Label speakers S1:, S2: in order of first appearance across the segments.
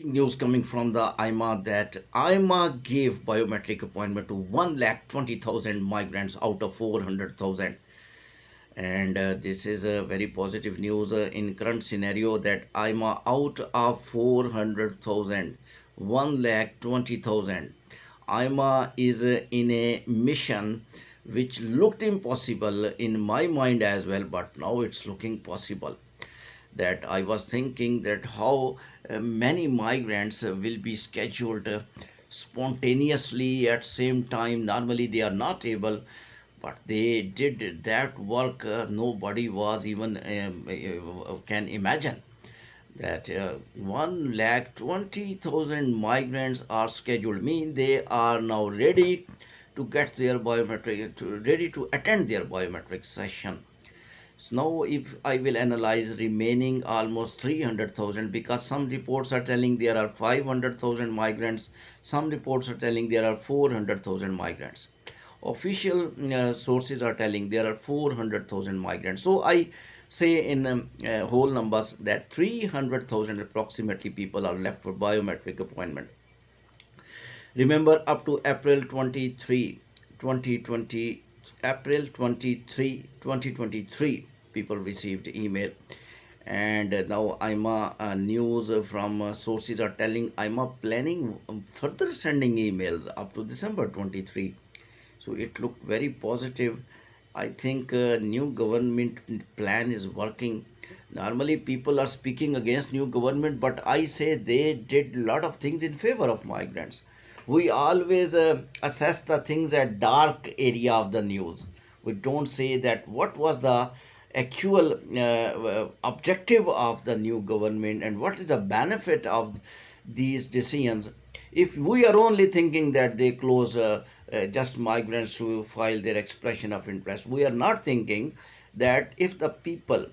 S1: News coming from the AIMA that AIMA gave biometric appointment to 1,20,000 migrants out of 400,000. And this is a very positive news in current scenario that AIMA out of 400,000, 1,20,000. AIMA is in a mission which looked impossible in my mind as well, but now it's looking possible. That I was thinking that how many migrants will be scheduled spontaneously at same time. Normally they are not able, but they did that work. Nobody was even can imagine that 1,20,000 migrants are scheduled. Mean they are now ready to get their biometric, ready to attend their biometric session. So now if I will analyze remaining almost 300,000, because some reports are telling there are 500,000 migrants, some reports are telling there are 400,000 migrants. Official sources are telling there are 400,000 migrants. So I say in whole numbers that 300,000 approximately people are left for biometric appointment. Remember, up to April 23, 2020, April 23, 2023, people received email. And now AIMA news from sources are telling AIMA planning further sending emails up to December 23. So it looked very positive. I think new government plan is working. Normally people are speaking against new government, but I say they did a lot of things in favor of migrants. We always assess the things at dark area of the news. We don't say that what was the actual objective of the new government and what is the benefit of these decisions. If we are only thinking that they close just migrants to file their expression of interest, we are not thinking that if the people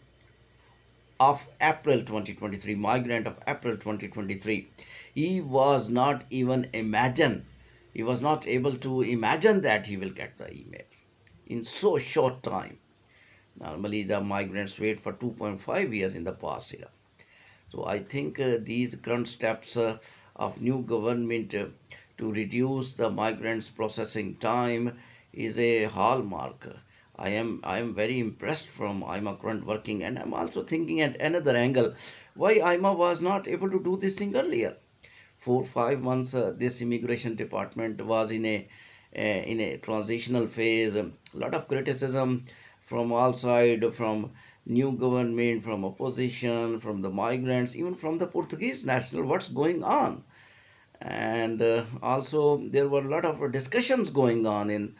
S1: of April 2023, migrant of April 2023, he was not even imagine, he was not able to imagine that he will get the email in so short time. Normally the migrants wait for 2.5 years in the past era. So I think these current steps of new government to reduce the migrants processing time is a hallmark. I am very impressed from AIMA current working, and I'm also thinking at another angle why AIMA was not able to do this thing earlier. 4 5 months this immigration department was in a transitional phase. A lot of criticism from all sides, from new government, from opposition, from the migrants, even from the Portuguese national. What's going on? And also there were a lot of discussions going on in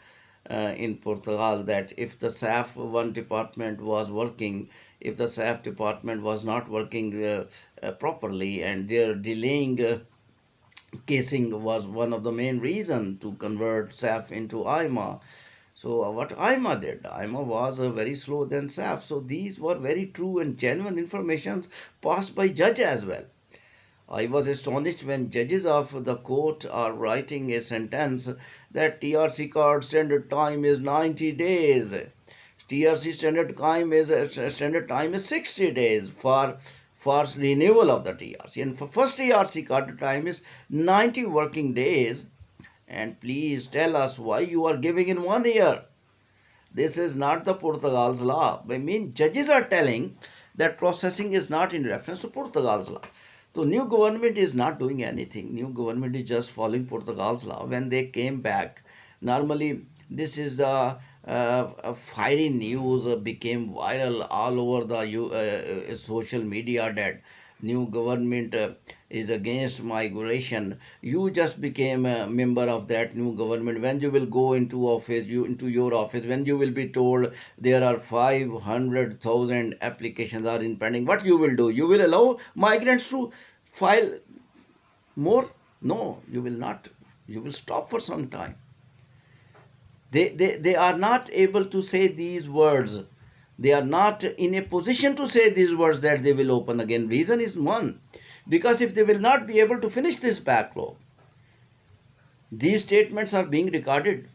S1: Portugal that if the SAF one department was working, if the SAF department was not working properly, and their delaying casing was one of the main reason to convert SAF into AIMA. So what AIMA did, AIMA was very slow than SAF. So these were very true and genuine informations passed by judge as well. I was astonished when judges of the court are writing a sentence that TRC card standard time is 90 days. TRC standard time is 60 days for renewal of the TRC, and for first TRC card time is 90 working days. And please tell us why you are giving in 1 year. This is not the Portugal's law. I mean, judges are telling that processing is not in reference to Portugal's law. So new government is not doing anything. New government is just following Portugal's law. When they came back, normally this is the fiery news became viral all over the social media that new government is against migration. You just became a member of that new government. When you will go into office, you into your office, when you will be told there are 500,000 applications are in pending, what you will do? You will allow migrants to file more? No, you will not. You will stop for some time. They are not able to say these words. They are not in a position to say these words that they will open again. Reason is one, because if they will not be able to finish this backlog, these statements are being recorded.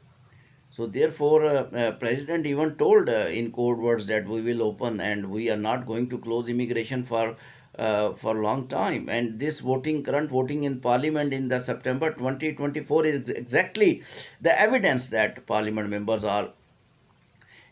S1: So therefore, President even told in code words that we will open and we are not going to close immigration for for a long time. And this current voting in Parliament in the September 2024 is exactly the evidence that Parliament members are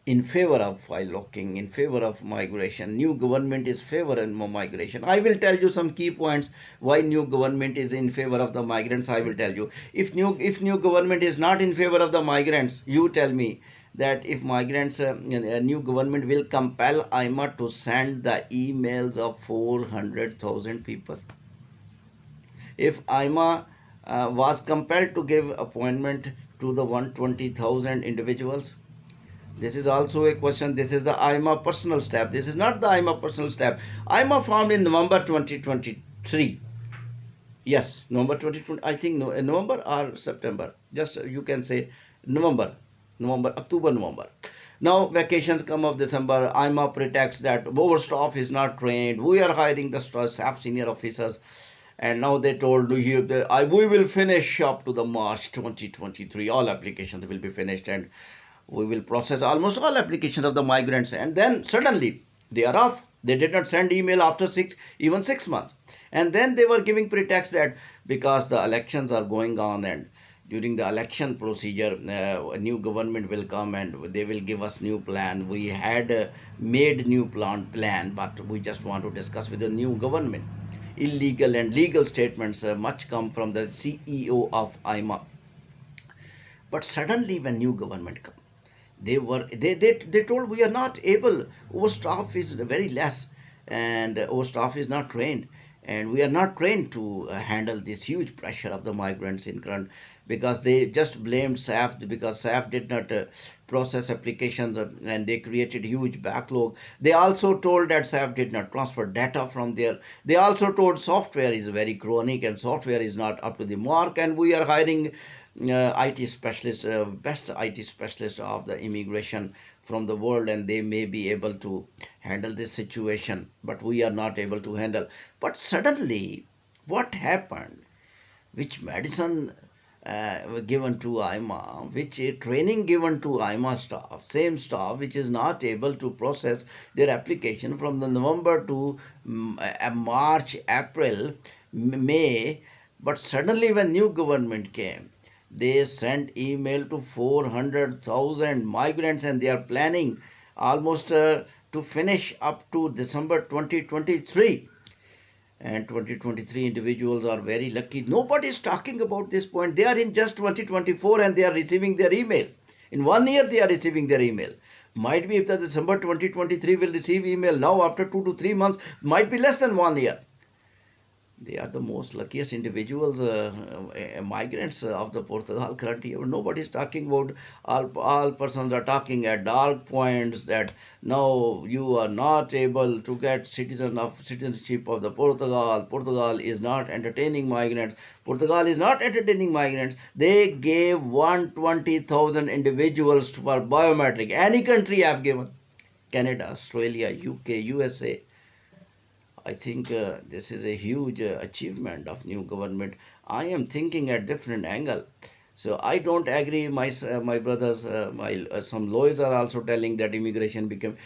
S1: in favor of file locking, in favor of migration. New government is favor in migration. I will tell you some key points why new government is in favor of the migrants. I will tell you. If new government is not in favor of the migrants, you tell me that if migrants, a new government will compel AIMA to send the emails of 400,000 people. If AIMA was compelled to give appointment to the 120,000 individuals, this is also a question. This is the AIMA personal step. This is not the AIMA personal step. AIMA formed in November 2023. Yes, November 2020. I think November or September. Just you can say November, October, November. Now vacations come of December. AIMA pretexts that our staff is not trained. We are hiring the staff senior officers, and now they told you that we will finish up to the March 2023. All applications will be finished, and we will process almost all applications of the migrants. And then suddenly they are off. They did not send email after even 6 months. And then they were giving pretext that because the elections are going on, and during the election procedure, a new government will come and they will give us new plan. We had made new plan, but we just want to discuss with the new government. Illegal and legal statements much come from the CEO of AIMA. But suddenly when new government come, they told we are not able, our staff is very less, and our staff is not trained, and we are not trained to handle this huge pressure of the migrants in current, because they just blamed SAF, because SAF did not process applications, and they created huge backlog. They also told that SAF did not transfer data from there. They also told software is very chronic and software is not up to the mark, and we are hiring IT specialists, best IT specialists of the immigration from the world, and they may be able to handle this situation, but we are not able to handle. But suddenly, what happened? Which medicine given to AIMA, which training given to AIMA staff, same staff which is not able to process their application from the November to March, April, May. But suddenly when new government came, they sent email to 400,000 migrants, and they are planning almost to finish up to December 2023. And 2023 individuals are very lucky. Nobody is talking about this point. They are in just 2024 and they are receiving their email. In 1 year they are receiving their email. Might be if the December 2023 will receive email now after 2 to 3 months, might be less than 1 year. They are the most luckiest individuals, migrants of the Portugal currently. Nobody is talking about. All persons are talking at dark points that no, you are not able to get citizenship of the Portugal. Portugal is not entertaining migrants. Portugal is not entertaining migrants. They gave 120,000 individuals for biometric. Any country have given. Canada, Australia, UK, USA. I think this is a huge achievement of new government. I am thinking at different angle. So I don't agree. My brothers, some lawyers are also telling that immigration became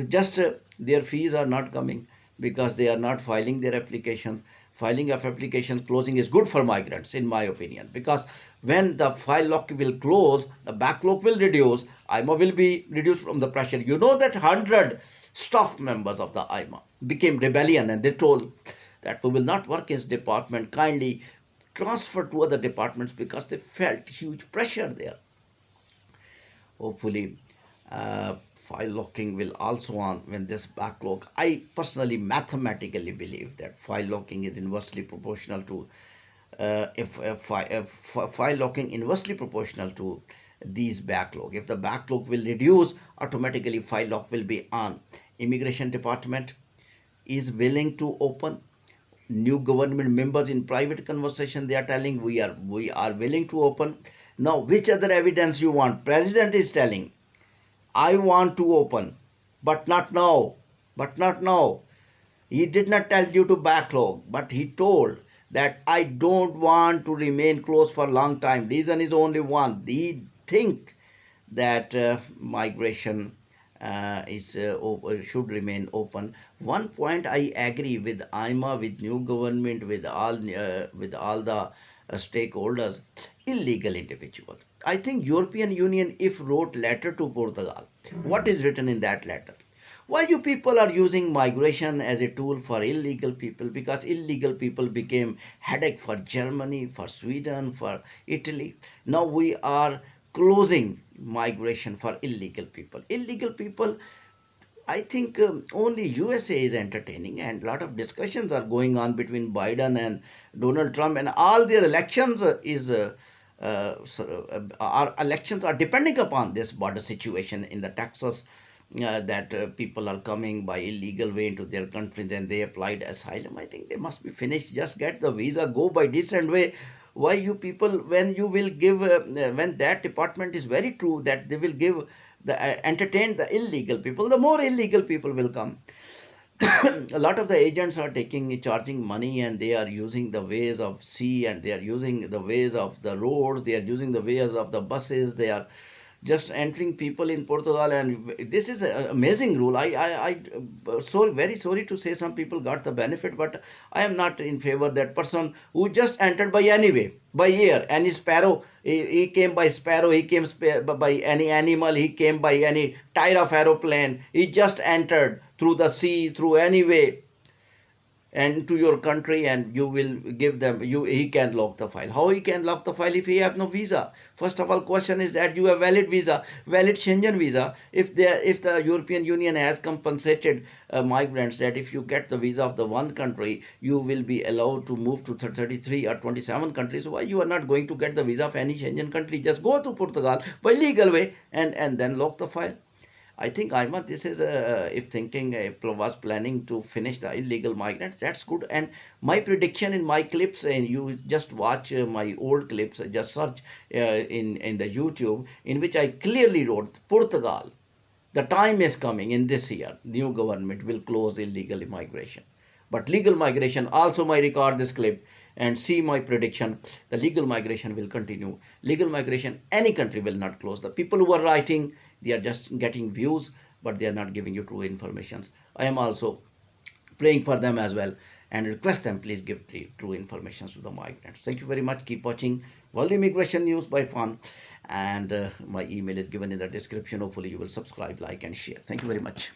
S1: just their fees are not coming because they are not filing their applications. Filing of applications closing is good for migrants, in my opinion, because when the file lock will close, the backlog will reduce. AIMA will be reduced from the pressure. You know that 100 staff members of the AIMA became rebellion, and they told that we will not work in this department, kindly transfer to other departments, because they felt huge pressure there. Hopefully file locking will also on when this backlog. I personally mathematically believe that file locking is inversely proportional to if file locking inversely proportional to these backlog. If the backlog will reduce, automatically file lock will be on. Immigration department is willing to open. New government members in private conversation, they are telling we are willing to open. Now which other evidence you want? President is telling I want to open, but not now. He did not tell you to backlog, but he told that I don't want to remain closed for a long time. Reason is only one. He think that migration should remain open. One point I agree with AIMA, with new government, with all the stakeholders, illegal individual. I think European Union if wrote letter to Portugal, what is written in that letter? Why you people are using migration as a tool for illegal people? Because illegal people became headache for Germany, for Sweden, for Italy. Now we are closing migration for illegal people. Illegal people, I think only USA is entertaining, and a lot of discussions are going on between Biden and Donald Trump, and all their elections our elections are depending upon this border situation in the Texas, that people are coming by illegal way into their countries and they applied asylum. I think they must be finished. Just get the visa, go by decent way. Why you people, when you will give, when that department is very true that they will give the entertain the illegal people, the more illegal people will come. A lot of the agents are taking charging money, and they are using the ways of sea, and they are using the ways of the roads, they are using the ways of the buses, they are just entering people in Portugal. And this is an amazing rule. So very sorry to say some people got the benefit, but I am not in favor that person who just entered by any way, by air, any sparrow, he came by sparrow, he came by any animal, he came by any tire of aeroplane, he just entered through the sea, through any way, and to your country, and you will give them, you he can lock the file. How he can lock the file if he have no visa? First of all, question is that you have valid visa, valid Schengen visa. If the European Union has compensated migrants, that if you get the visa of the one country, you will be allowed to move to 33 or 27 countries. Why you are not going to get the visa of any Schengen country? Just go to Portugal by legal way, and then lock the file. I think Aima, this is if thinking was planning to finish the illegal migrants, that's good. And my prediction in my clips, and you just watch my old clips, just search in the YouTube, in which I clearly wrote Portugal. The time is coming in this year. New government will close illegal immigration, but legal migration also. My record this clip and see my prediction. The legal migration will continue. Legal migration, any country will not close. The people who are writing, they are just getting views, but they are not giving you true informations. I am also praying for them as well, and request them, please give true information to the migrants. Thank you very much. Keep watching World Immigration News by Irfan, and my email is given in the description. Hopefully you will subscribe, like, and share. Thank you very much.